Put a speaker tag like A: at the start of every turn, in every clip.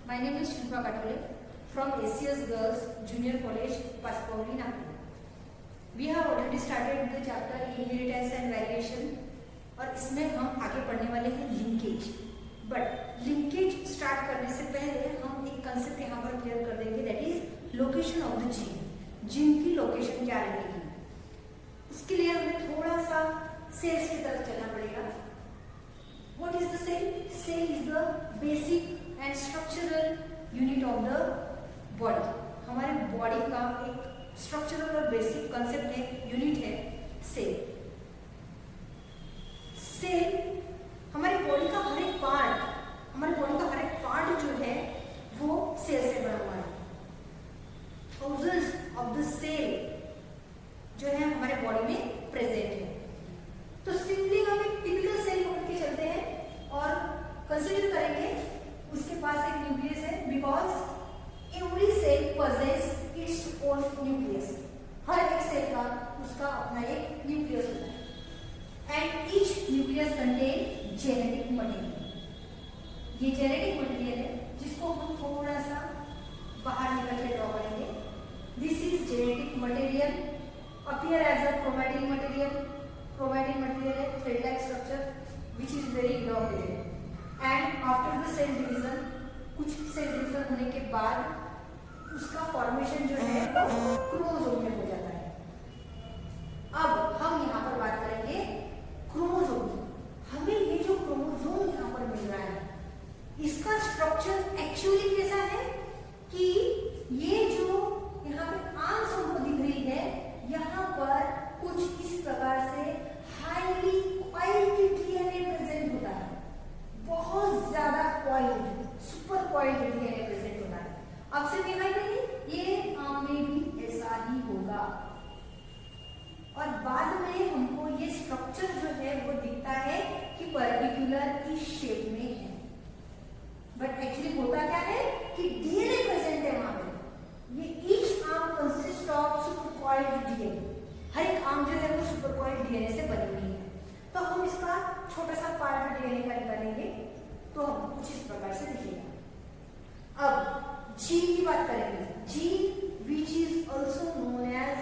A: My name is Shilpa Katole from ACS Girls Junior College, Paspauli, Nagpur. We have already started the chapter Inheritance and Variation और इसमें हम आगे पढ़ने वाले हैं लिंकेज. बट लिंकेज स्टार्ट करने से पहले हम एक कंसेप्ट यहाँ पर क्लियर कर देंगे, that is location of the gene. Gene की लोकेशन क्या रहेगी, उसके लिए हमें थोड़ा सा सेल्स की तरफ चलना पड़ेगा. What is the cell? Cell is the basic and structural unit of the body. हमारे बॉडी का एक स्ट्रक्चरल और बेसिक कंसेप्ट है, यूनिट है सेल. सेल हमारी बॉडी का हर एक पार्ट, जो है वो सेल से बना हुआ है. थाउजेंड्स ऑफ द सेल जो है हमारे बॉडी में प्रेजेंट है. तो सिंपली हम एक टिपिकल सेल पकड़ के चलते हैं और कंसीडर करेंगे उसके पास एक न्यूक्लियस है, because every cell possesses its own nucleus. हर एक सेल का उसका अपना एक न्यूक्लियस होता है. And each nucleus contain genetic material. ये जेनेटिक मटेरियल है जिसको हम थोड़ा सा बाहर निकल के ड्रॉ करेंगे. This is genetic material appear as a chromatin material. Chromatin material है thread-like structure which is very elongated. And after the cell division, कुछ सेल डिवीजन होने के बाद उसका फॉर्मेशन जो है वो क्रोमोसोम में हो जाता है. अब हम यहाँ पर बात करेंगे क्रोमोसोम की. हमें ये जो क्रोमोसोम यहाँ पर मिल रहा है इसका स्ट्रक्चर एक्चुअली कैसा है कि ये जो यहाँ पे आर्म्स हमको दिख रही है, यहाँ पर कुछ इस प्रकार से हाईली कॉइल्ड डीएनए प्रेजेंट होता है. बहुत ज्यादा coiled, super coiled DNA present होता है. अब से दिखाई नहीं, ये में भी ऐसा ही होगा. और बाद में हमको ये स्ट्रक्चर जो है वो दिखता है कि पर्टिकुलर इस शेप में है. बट एक्चुअली होता क्या है कि डीएनए प्रेजेंट है वहां पे. ये each arm consist of super coiled DNA. हर एक आर्म जो है वो सुपर कॉइल्ड डीएनए से बनी हुई है. तो हम इसका छोटा सा पार्ट डीएनए का निकालेंगे तो हम कुछ इस प्रकार से दिखेगा. अब जीन की बात करेंगे. Gene which is also known as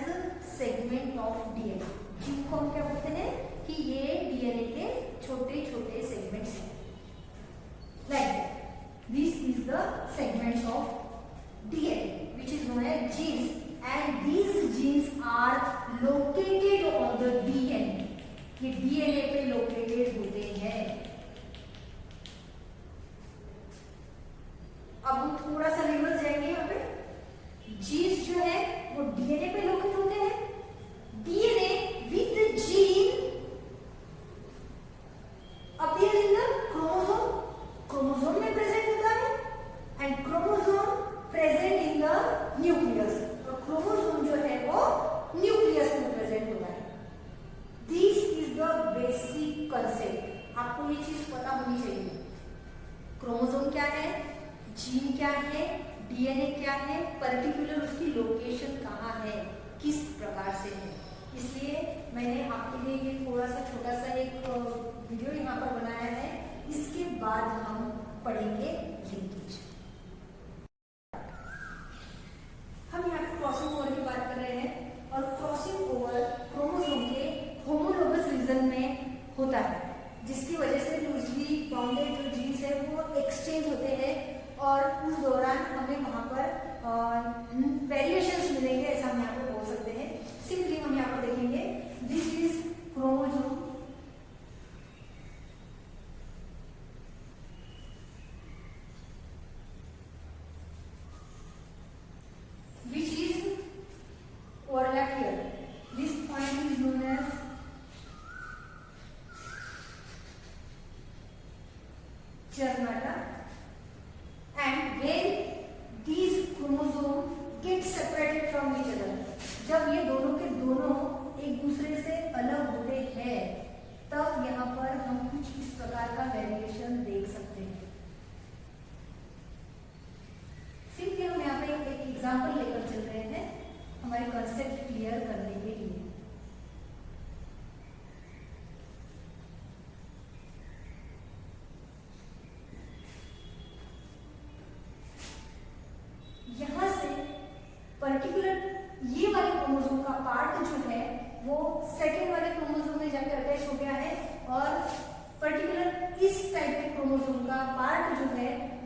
A: segment of DNA. Gene को हम क्या बोलते हैं कि ये डीएनए के छोटे छोटे सेगमेंट्स हैं. Like this is the segments of DNA which is known as genes. And these genes are located on the DNA. ये DNA पे located होते हैं. अब हम थोड़ा सा रिवर्स जाएंगे. यहाँ पे जीन्स जो है वो DNA पे लोकेट होते हैं. DNA with gene appear in the chromosome. Chromosome में प्रेजेंट होता है and chromosome present in the nucleus. Chromosome जो है वो न्यूक्लियस में प्रेजेंट होता है. This is the basic concept. आपको ये चीज पता होनी चाहिए. क्रोमोसोम क्या है, जीन क्या है, डीएनए क्या है, पर्टिकुलर उसकी लोकेशन कहाँ है, किस प्रकार से है. इसलिए मैंने आपके लिए ये थोड़ा सा छोटा सा एक वीडियो यहाँ पर बनाया है. इसके बाद हम पढ़ेंगे लिंकेज. हम यहाँ पे क्रॉसिंग ओवर की बात कर रहे हैं और क्रॉसिंग ओवर क्रोमोसोम के होमोलोगस रीजन में होता है, जिसकी वजह से लूजली बाउंडेड जो जीन्स है वो एक्सचेंज होते हैं और उस दौरान हमें वहाँ पर वेरिएशंस मिलेंगे, ऐसा हम यहाँ पर बोल सकते हैं. सिंपली हम यहाँ पर देखेंगे this is chromosome. Overlap here. This point is known as germata. And when these chromosomes get separated from each other, जब ये दोनों के दोनों एक दूसरे से अलग होते हैं तब यहाँ पर हम कुछ इस प्रकार का वेरिएशन देख सकते हैं. सिंपली हम यहाँ पे एक एग्जाम्पल लेकर चल रहे हैं हमारे कंसेप्ट क्लियर करने के लिए.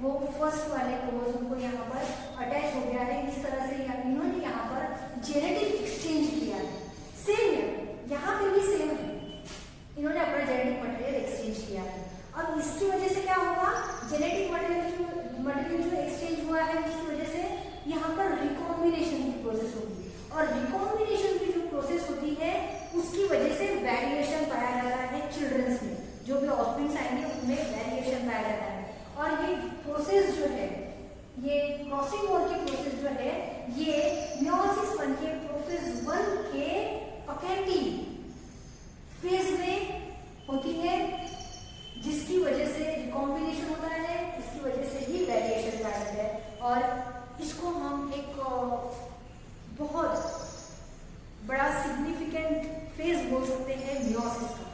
A: वो फर्स्ट वाले क्रोमोसोम को यहाँ पर अटैच हो गया है। इस तरह से इन्होंने यहाँ पर जेनेटिक एक्सचेंज किया है। सेम है, यहाँ पे भी सेम है, इन्होंने अपना जेनेटिक मटेरियल एक्सचेंज किया है। अब इसकी वजह से क्या होगा, जेनेटिक मटेरियल जो एक्सचेंज हुआ है उसकी वजह से यहाँ पर रिकॉम्बिनेशन की प्रोसेस होगी, और रिकॉम्बिनेशन की जो प्रोसेस होती है उसकी वजह से वेरिएशन पाया जाता है चिल्ड्रंस में। जो भी ऑफस्प्रिंग्स आएंगे उनमें वेरिएशन पाया जाता है। और ये प्रोसेस जो है, ये क्रॉसिंग ओवर की प्रोसेस जो है, ये मियोसिस 1 के प्रोसेस 1 के पकेटी फेज में होती है, जिसकी वजह से रिकॉम्बिनेशन होता है, इसकी वजह से ही वेरिएशन पाया जाता है। और इसको हम एक बहुत बड़ा सिग्निफिकेंट फेज बोल सकते हैं मियोसिस का,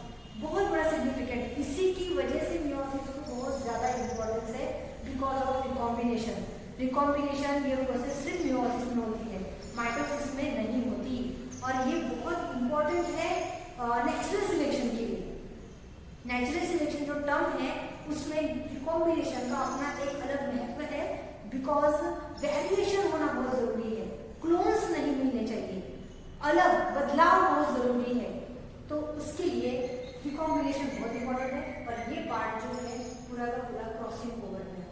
A: बहुत बड़ा सिग्निफिकेंट। इसी की वजह से मियोसिस को बहुत ज्यादा इंपॉर्टेंस है, बिकॉज ऑफ रिकॉम्बिनेशन। रिकॉम्बिनेशन ये प्रोसेस सिर्फ मियोसिस में होती है, माइटोसिस में नहीं होती, और ये बहुत इंपॉर्टेंट है नेचुरल सिलेक्शन के लिए। नेचुरल सिलेक्शन जो टर्म है उसमें रिकॉम्बिनेशन का अपना एक अलग महत्व है, बिकॉज वेरिएशन होना बहुत जरूरी है, क्लोन्स नहीं मिलने चाहिए, अलग बदलाव बहुत जरूरी है। तो उसके लिए रिकॉम्बिनेशन बहुत इंपॉर्टेंट है, और ये पार्ट जो है पूरा का पूरा क्रॉसिंग ओवर में है।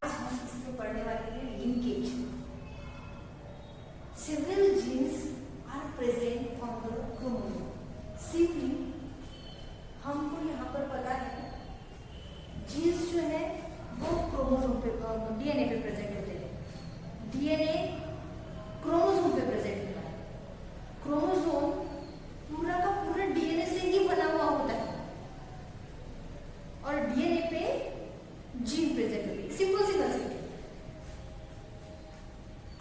A: आज हम इसमें पढ़ने वाले हैं linkage. Several genes are present on the chromosome. Simply हमको यहाँ पर पता है जीन्स जो है वो क्रोमोसोम पे, डीएनए पे प्रेजेंट होते हैं। डीएनए क्रोमोसोम पे प्रेजेंट होता है। क्रोमोसोम पूरा का पूरा डीएनए से ही बना हुआ होता है, और डीएनए पे जीन प्रेजेंट होती है। सिंपल सी concept.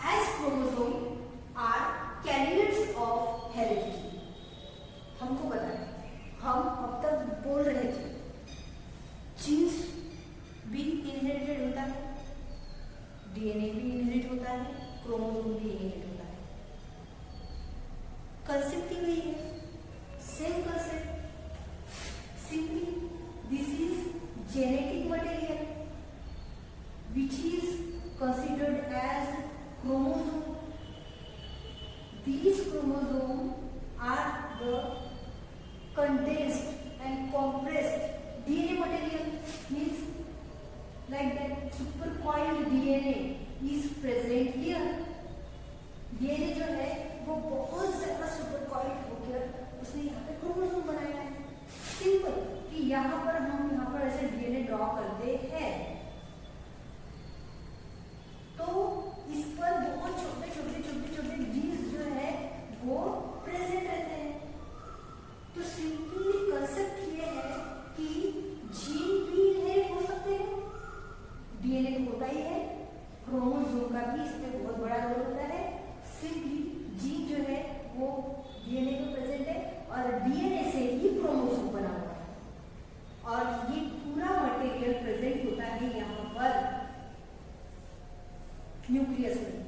A: As chromosome are carriers of heredity. हमको पता है, हम अब तक बोल रहे थे जीन्स भी इनहेरिटेड होता है, डीएनए भी इनहेरिट होता है, क्रोमोसोम भी इनहेरिट होता है। कंसेप्ट ही वही है, same concept. Simply this is genetic material which is considered as chromosome. These chromosomes are the condensed and compressed DNA material, means like that supercoiled DNA is present here. DNA जो है वो बहुत ज्यादा सुपरकॉइल्ड होकर उसने यहाँ पे क्रोमोसोम बनाया है। सिंपल कि यहाँ पर हम यहाँ पर ऐसे डीएनए ड्रॉ करते हैं, तो इस पर बहुत छोटे छोटे जीन्स जो है वो प्रेजेंट रहते हैं। तो सिंपली कंसेप्ट ये है कि जीन भी इनहेरिट हो सकते हैं, डीएनए होता ही है, क्रोमोसोम का भी इसमें बहुत बड़ा रोल होता है। सिंपली जीन जो है वो डीएनए में प्रेजेंट है, और डीएनए से ही क्रोमोसोम बना हुआ है, और ये पूरा मटेरियल प्रेजेंट होता है यहाँ पर न्यूक्लियस में,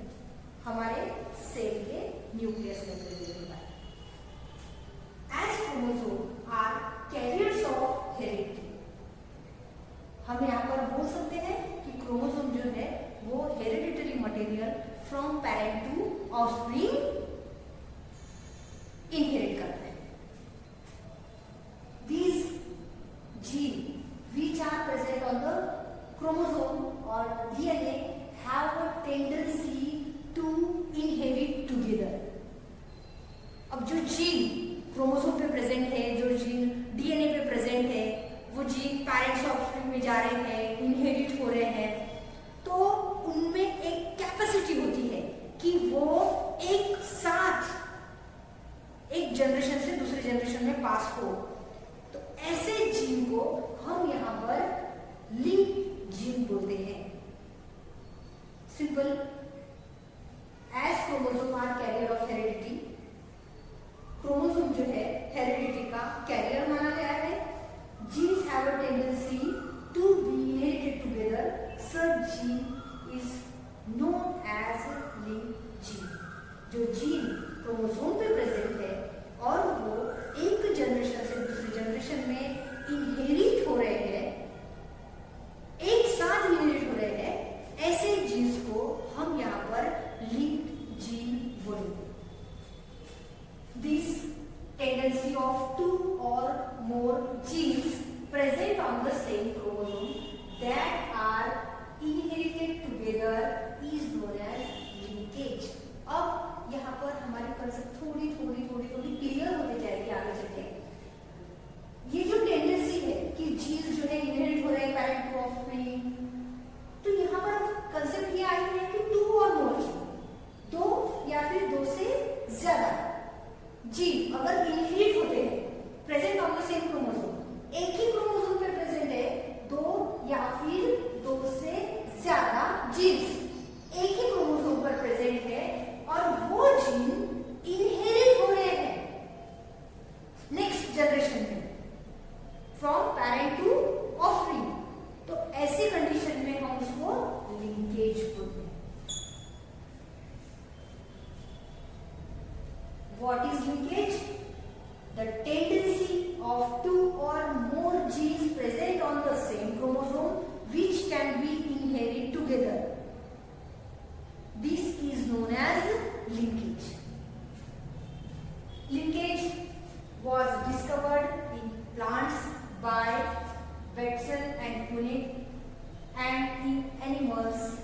A: हमारे सेल के न्यूक्लियस में प्रेजेंट होता है। As chromosome are carriers of heredity. हम यहाँ पर बोल सकते हैं कि क्रोमोसोम जो है वो hereditary material from parent to offspring inherit करते हैं। These genes which are present on the chromosome or DNA have a tendency to inherit together. अब जो जीन क्रोमोसोम पे प्रेजेंट है, जो जीन डीएनए पे प्रेजेंट है, वो जीन पेरेंट्स ऑफस्प्रिंग में जा रहे हैं, इनहेरिट हो रहे हैं, तो उनमें एक कैपेसिटी होती है कि वो एक साथ एक जनरेशन से दूसरे जनरेशन में पास हो। तो ऐसे जीन को हम यहाँ पर लिंक जीन बोलते हैं। Simple, as chromosome are carrier of heredity. Chromosome जो है हेरिडिटी का कैरियर माना गया है। Genes have a tendency to be inherited together, such gene is known as link gene. जो जीन क्रोमोसोम पे प्रेजेंट है और वो एक जनरेशन से दूसरी जनरेशन में इनहेरिट हो रहे हैं, animals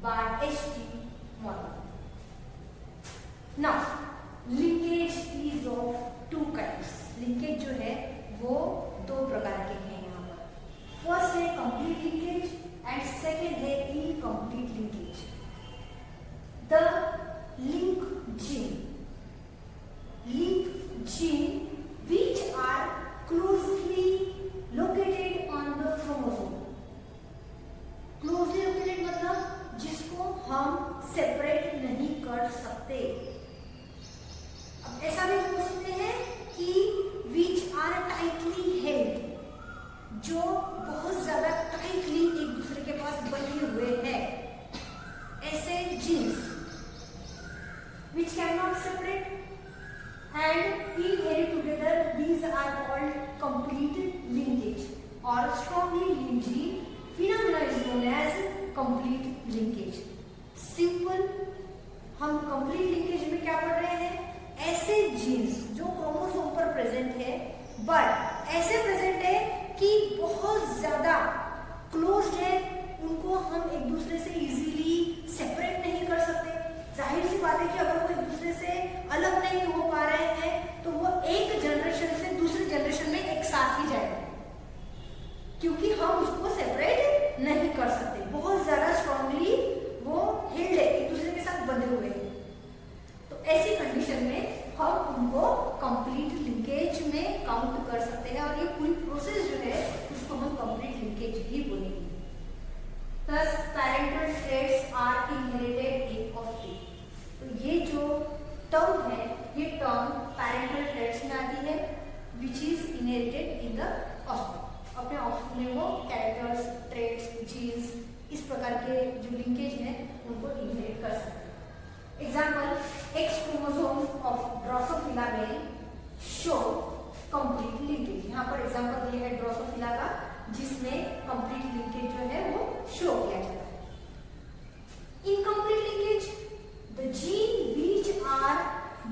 A: by H.T. Molly. Now, linkage is of two kinds. Linkage जो है वो दो प्रकार के हैं यहाँ पर. फर्स्ट है कंप्लीट लिंकेज एंड सेकेंड है incomplete linkage. The link gene which are closely located on the chromosome. Closely located मतलब जिसको हम सेपरेट नहीं कर सकते. अब ऐसा भी बोल सकते हैं कि which are tightly held, जो बहुत ज्यादा टाइटली एक दूसरे के पास बंधे हुए हैं. ऐसे jeans which cannot separate and inherit together, these are called complete linkage or strongly linked gene phenomena is known as complete linkage. Simple, हम complete linkage में क्या पढ़ रहे हैं? ऐसे जीन्स जो क्रोमोसोम पर प्रेजेंट है बट ऐसे प्रेजेंट है कि बहुत ज्यादा क्लोज्ड है, उनको हम एक दूसरे से इजीली सेपरेट नहीं कर सकते. जाहिर सी बात है कि अगर वो एक दूसरे से अलग नहीं हो पा रहे हैं तो वो एक जनरेशन से दूसरी जनरेशन में एक साथ ही जाएगा, क्योंकि हम उसको सेपरेट नहीं कर सकते. बहुत ज्यादा स्ट्रांगली वो हिल्ड है, एक दूसरे के साथ बंधे हुए हैं. तो ऐसी कंडीशन में हम उनको कंप्लीट लिंकेज में काउंट कर सकते हैं और ये पूरी प्रोसेस जो है उसको हम कंप्लीट लिंकेज ही बोलेंगे. Thus, parental traits are inherited in offspring. तो ये जो टर्म है, ये टर्म parental traits में आती है, which is inherited in the offspring. अपने offspring में वो characters, traits, genes, इस प्रकार के जो लिंकेज हैं उनको inherit कर सकते हैं. Example: X chromosome of Drosophila male show complete linkage. यहाँ पर एग्जाम्पल दिया है ड्रोसोफिला का, जिसमें कंप्लीट लिंकेज जो है वो शो किया जाता है. Incomplete linkage, the gene which are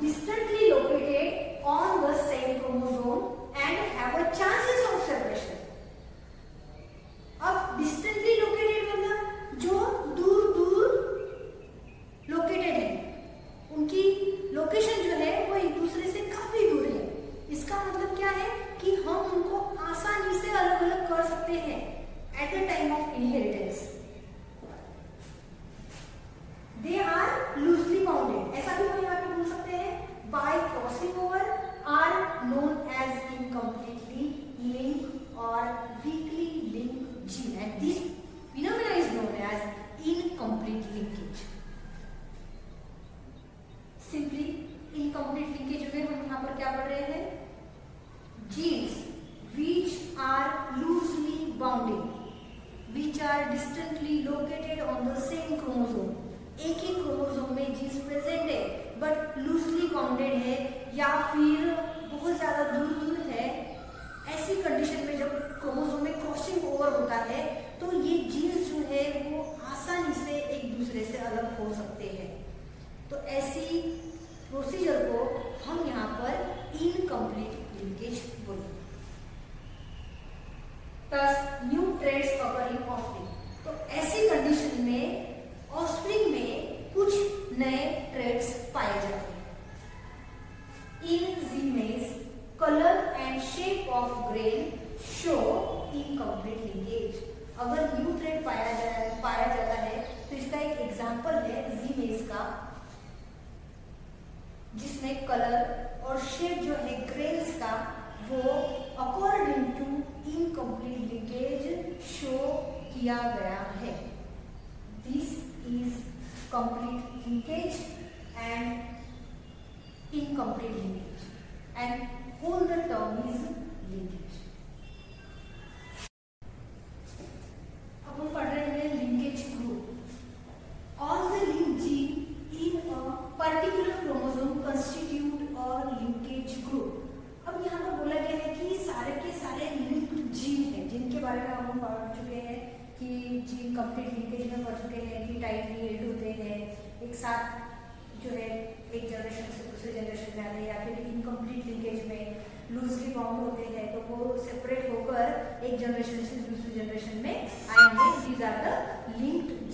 A: distantly located on the same chromosome and have a chances of separation. अब डिस्टेंटली लोकेटेड मतलब जो दूर दूर लोकेटेड है, उनकी लोकेशन जो है वो एक दूसरे से काफी दूर है. इसका मतलब क्या है कि हम उनको आसानी से अलग अलग कर सकते हैं at the time of inheritance. They are loosely bounded, ऐसा भी हम यहाँ पे बोल सकते हैं. By crossing over are known as incompletely link और weakly link gene and this phenomena is known as incomplete linkage. Simply incomplete linkage में हम यहाँ पर क्या पढ़ रहे हैं? Genes which are loosely bounded, which are distantly located on the same chromosome. एक ही क्रोमोसोम में जीन्स प्रेजेंट है बट लूजली बाउंडेड है या फिर बहुत ज्यादा दूर दूर है. ऐसी कंडीशन में जब क्रोमोसोम में क्रॉसिंग ओवर होता है तो ये जीन्स जो है वो आसानी से एक दूसरे से अलग हो सकते हैं. तो ऐसी प्रोसीजर को हम यहाँ पर इनकम्प्लीट लिंकेज बोलेंगे. Thus, new traits occur in offspring. तो ऐसी कंडीशन में ऑफस्प्रिंग में कुछ नए ट्रेट्स पाए जाते हैं. In Zea mays colour and shape of grain show incomplete linkage. अगर न्यू ट्रेट पाया जाता है तो इसका एक एग्जाम्पल है जीमेज का, जिसमें कलर और शेप जो है ग्रेन्स का वो according to incomplete linkage show किया गया है. This is complete linkage and incomplete linkage and whole the term is linkage. अब हम पढ़ रहे हैं linkage group. All the link gene in a particular chromosome constitute और लिंकेज ग्रुप. अब यहाँ पर बोला गया है कि सारे के सारे लिंक्ड जीन हैं, जिनके बारे में हम पढ़ चुके हैं कि जीन कंप्लीट लिंकेज में पढ़ चुके हैं कि टाइटली एड होते हैं, एक साथ जो है एक जनरेशन से दूसरे जनरेशन में आते हैं, या फिर इनकम्प्लीट लिंकेज में लूजली बाउंड होते हैं तो वो सेपरेट होकर एक जनरेशन से दूसरी जनरेशन में आएंगे. दीज आर द लिंक्ड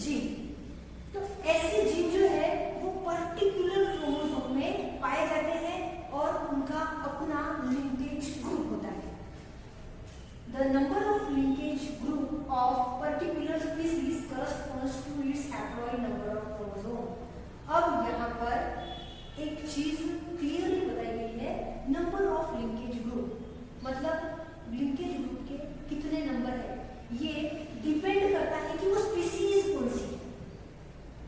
A: एक चीज क्लियरली बताई गई है, नंबर ऑफ लिंकेज ग्रुप, मतलब लिंकेज ग्रुप के कितने नंबर है, ये डिपेंड करता है कि वो स्पीसीज कौन सी है,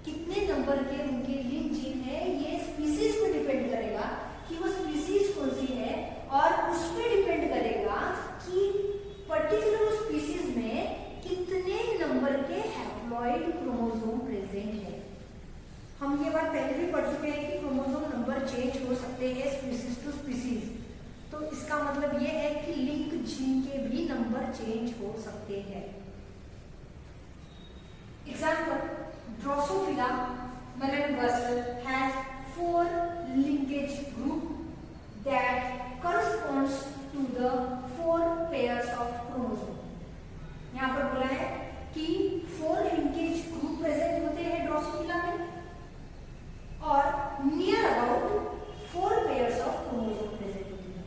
A: कितने नंबर के उनके लिंक जीन है, ये स्पीसीज पे डिपेंड करेगा कि वो स्पीसीज कौन सी है, और उस पर डिपेंड करेगा कि पर्टिकुलर स्पीसीज में कितने नंबर के हैप्लॉइड क्रोमोसोम प्रेजेंट है। हम ये बात पहले भी पढ़ चुके हैं कि क्रोमोसोम नंबर चेंज हो सकते हैं स्पीसीज टू स्पीसीज, तो इसका मतलब ये है कि लिंक जीन के भी नंबर चेंज हो सकते हैं। Example, Drosophila melanogaster has 4 linkage group that corresponds to the 4 pairs of chromosome। यहाँ पर बोला है कि 4 लिंकेज ग्रुप प्रेजेंट होते हैं ड्रोसोफिला में, और near about 4 pairs of chromosome present होते हैं।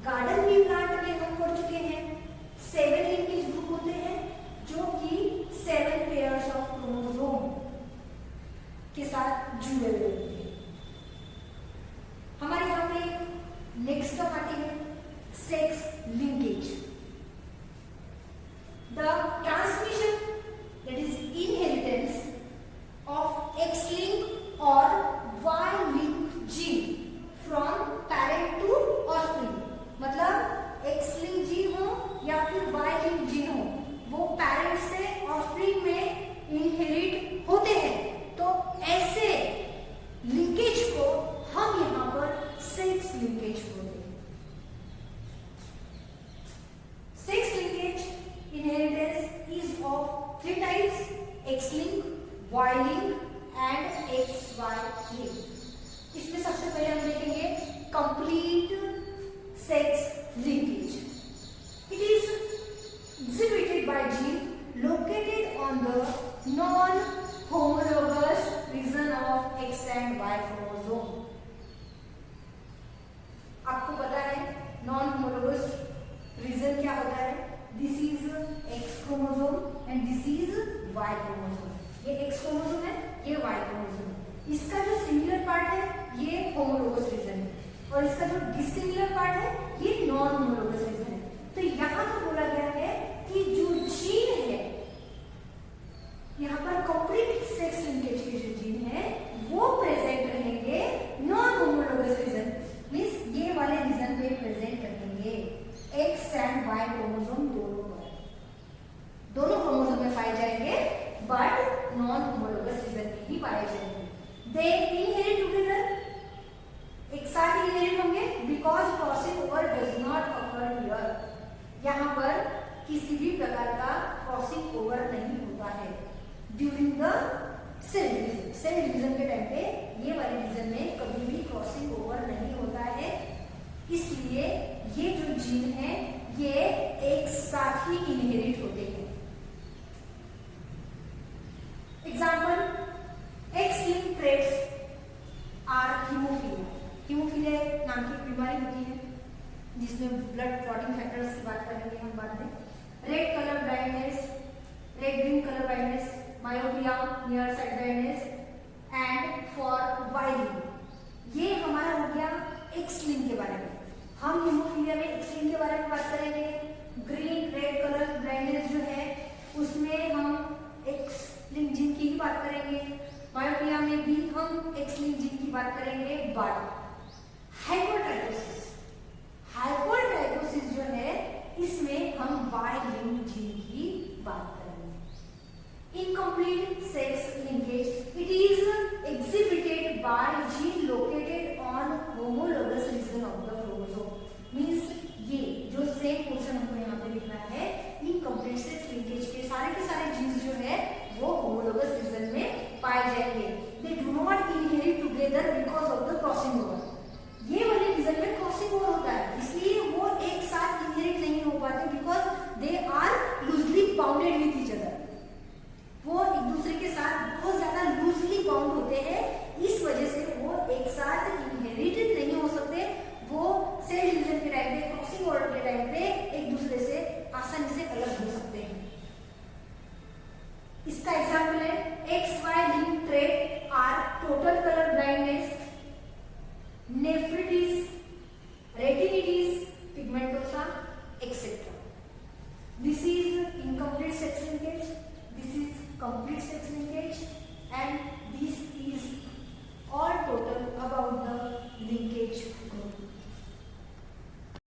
A: गार्डन बी प्लांट में हम पढ़ चुके हैं 7 लिंकेज ग्रुप होते हैं, जो कि 7 पेयर्स ऑफ क्रोमोसोम के साथ जुड़े हुए होते हैं। हमारे यहाँ पे नेक्स्ट टर्म आती है sex linkage. The transmission, that is inheritance of X-linked or Y-linked gene from parent to offspring, मतलब X-linked जीन हो या फिर Y-linked जीन हो, वो पेरेंट से ऑफस्प्रिंग में इनहेरिट होते हैं, तो ऐसे लिंकेज को हम यहाँ पर सेक्स लिंकेज बोलते हैं। Sex linkage inheritance is of 3 types: X-linked, Y-linked and XY linked। इसमें सबसे पहले हम देखेंगे complete sex linkage। It is exhibited by gene located on the non-homologous region of X and Y chromosome। आपको पता है non-homologous region क्या होता है? This is X chromosome and this is Y chromosome। ये X chromosome है, ये Y chromosome है। इसका जो सिमिलर पार्ट है ये होमोलोगस रीजन है, और इसका जो डिसिमिलर पार्ट है ये नॉन होमोलोगस रीजन है। तो यहाँ पर बोला गया है कि जो जीन है यहाँ पर कंप्लीट सेक्स लिंकेज के जो जीन है वो प्रेजेंट रहेंगे नॉन होमोलोगस रीजन, मींस ये वाले रीजन पे प्रेजेंट रहेंगे। X एंड Y क्रोमोसोम दोनों क्रोमोसोम में पाए जाएंगे, बट नॉन होमोलोगस रीजन में ही पाए जाएंगे। दे इनहेरिट टुगेदर, एक साथ इनहेरिट होंगे, because crossing over does not occur here. यहाँ पर किसी भी प्रकार का क्रॉसिंग ओवर नहीं होता है during the cell division. Cell division के टाइम पे ये वाले रीजन में कभी भी क्रॉसिंग ओवर नहीं होता है, इसलिए ये जो जीन है ये एक साथ ही इनहेरिट होते हैं। Example, X-linked traits are haemophilia. Haemophilia नाम की बीमारी होती है जिसमें ब्लड क्लॉटिंग फैक्टर्स की बात करेंगे हम बाद में। Red colour blindness, red green colour blindness, myopia, near side blindness and for oiling. ये हमारा हो गया X-linked के बारे में। हम हीमोफीलिया में X-linked के बारे में बात करेंगे। ग्रीन रेड कलर ब्लाइंडनेस जो है उसमें हम X-linked जीन की ही बात करेंगे। मायोपिया में भी हम X-linked जीन की बात करेंगे। बट हाइपोटाइकोसिस जो है इसमें हम Y-linked जीन की बात करेंगे। Incomplete sex linkage, it is exhibited by gene located on homologous region of the chromosome. Means ये जो सेम पोर्शन हमको यहाँ पे लिखना है, इनकम्प्लीट सेक्स लिंकेज के सारे जीन्स जो है वो होमोलोगस रीजन में पाए जाएंगे। They do not inherit together because of the crossing over. ये वाले रीजन में क्रॉसिंग ओवर होता है, इसलिए वो एक साथ इनहेरिट नहीं हो पाते, because they are loosely bounded with each other. वो एक दूसरे के साथ बहुत ज्यादा लूजली बाउंड होते हैं, इस वजह से वो एक साथ इनहेरिटेड नहीं हो सकते। वो सेल डिवीजन के टाइम पे, क्रॉसिंग ओवर के टाइम पे एक दूसरे से आसानी से अलग हो सकते हैं। इसका एग्जाम्पल है XY linked trait are total colour blindness incomplete sex linkage, this is complete sex linkage, and